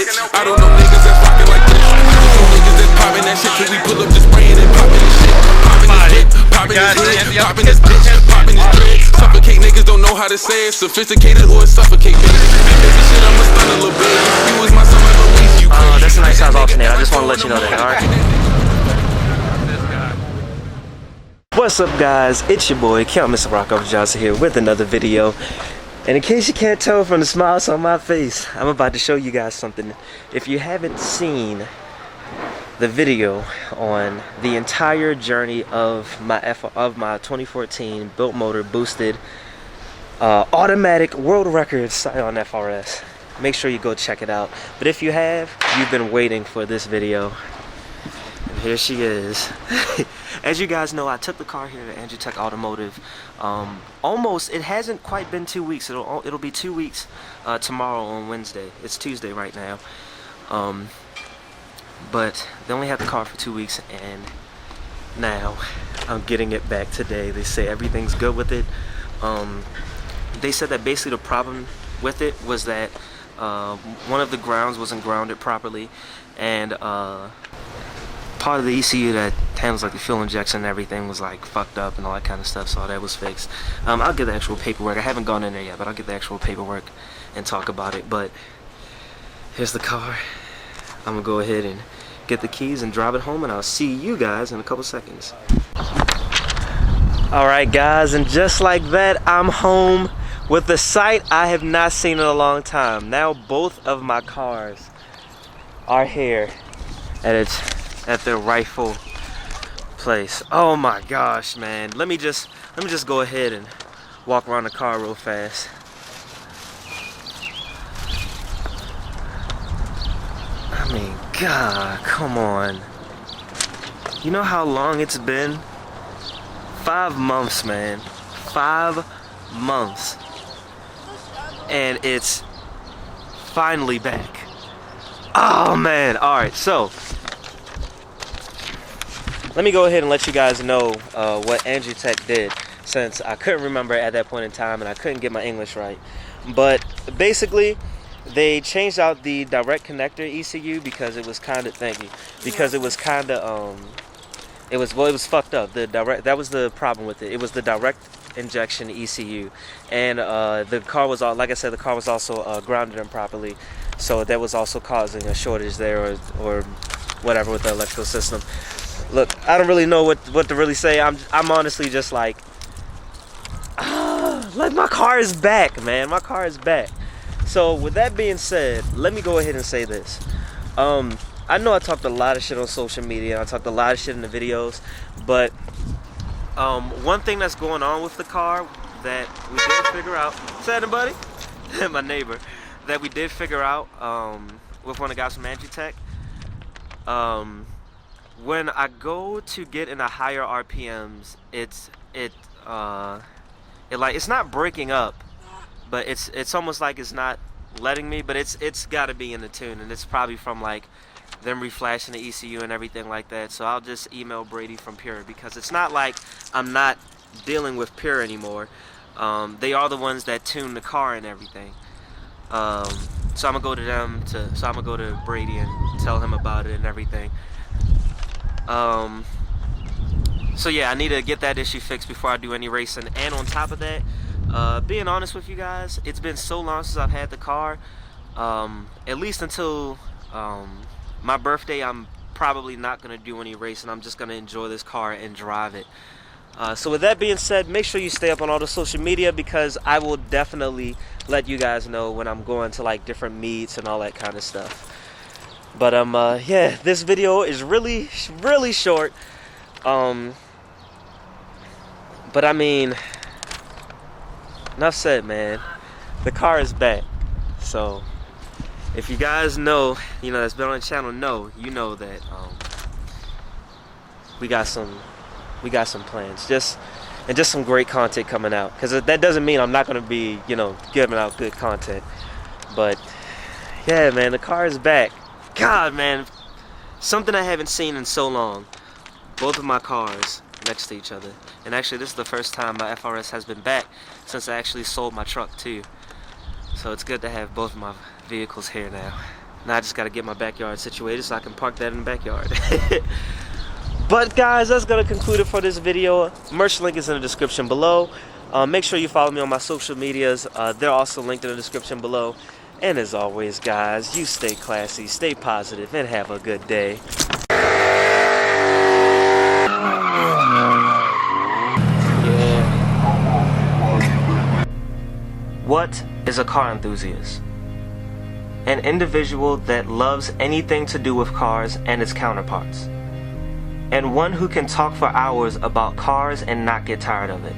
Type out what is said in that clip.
bitch. I don't know niggas that's rockin' like this. I just know niggas that's poppin' that shit till we pull up just spraying and poppin' this shit. Poppin' this whip, poppin' this hood, poppin' this bitch, poppin' this dread. Suffocate niggas don't know how to say it. Sophisticated or suffocate bitch. Baby shit, I'ma stun a little bit. You was my summer Louise, you crazy. That's a nice size alternate. I just want to let you know that, alright? What's up, guys? It's your boy, Mr. Rocco Johnson here with another video. And in case you can't tell from the smiles on my face, I'm about to show you guys something. If you haven't seen the video on the entire journey of my 2014 built motor boosted automatic world record Scion FRS, make sure you go check it out. But if you have, you've been waiting for this video. And here she is. As you guys know, I took the car here to Andrew Tech Automotive. It hasn't quite been 2 weeks. It'll be 2 weeks tomorrow on Wednesday. It's Tuesday right now. But they only had the car for 2 weeks, and now I'm getting it back today. They say everything's good with it. They said that basically the problem with it was that one of the grounds wasn't grounded properly, and part of the ECU that handles like the fuel injection and everything was like fucked up and all that kind of stuff, so all that was fixed. I'll get the actual paperwork. I haven't gone in there yet, but I'll get the actual paperwork and talk about it. But here's the car. I'm gonna go ahead and get the keys and drive it home, and I'll see you guys in a couple seconds. Alright guys, and just like that, I'm home with the sight I have not seen in a long time. Now both of my cars are here at their rightful place. Oh my gosh, man. Let me just go ahead and walk around the car real fast. I mean, God, come on. You know how long it's been? 5 months, man. 5 months. And it's finally back. Oh man. Alright, so let me go ahead and let you guys know what Andrew Tech did, since I couldn't remember at that point in time and I couldn't get my English right. But basically, they changed out the direct connector ECU because it was kind of it was fucked up. That was the problem with it. It was the direct injection ECU, and the car was like I said, the car was also grounded improperly, so that was also causing a shortage there or whatever with the electrical system. Look, I don't really know what to really say. I'm honestly just like, like, my car is back, man. My car is back. So with that being said, let me go ahead and say this. I know I talked a lot of shit on social media. I talked a lot of shit in the videos, but one thing that's going on with the car that we did figure out, say it, buddy, my neighbor, that we did figure out with one of the guys from Andrew Tech. When I go to get into higher RPMs, it's not breaking up, but it's almost like it's not letting me, but it's got to be in the tune, and it's probably from like them reflashing the ECU and everything like that. So I'll just email Brady from Pure, because it's not like I'm not dealing with Pure anymore. They are the ones that tune the car and everything. So I'm gonna go to them so I'm gonna go to Brady and tell him about it and everything. So yeah, I need to get that issue fixed before I do any racing. And on top of that, being honest with you guys, it's been so long since I've had the car. At least until my birthday, I'm probably not gonna do any racing. I'm just gonna enjoy this car and drive it. So with that being said, make sure you stay up on all the social media, because I will definitely let you guys know when I'm going to like different meets and all that kind of stuff. But yeah, this video is really short. But I mean, enough said, man. The car is back. So if you guys know, that's been on the channel, you know that we got some plans, just some great content coming out. Because that doesn't mean I'm not gonna be, giving out good content. But yeah, man, the car is back. God, man, something I haven't seen in so long. Both of my cars next to each other. And actually, this is the first time my FRS has been back since I actually sold my truck too. So it's good to have both of my vehicles here now. Now I just gotta get my backyard situated so I can park that in the backyard. But guys, that's gonna conclude it for this video. Merch link is in the description below. Make sure you follow me on my social medias. They're also linked in the description below. And as always, guys, you stay classy, stay positive, and have a good day. What is a car enthusiast? An individual that loves anything to do with cars and its counterparts. And one who can talk for hours about cars and not get tired of it.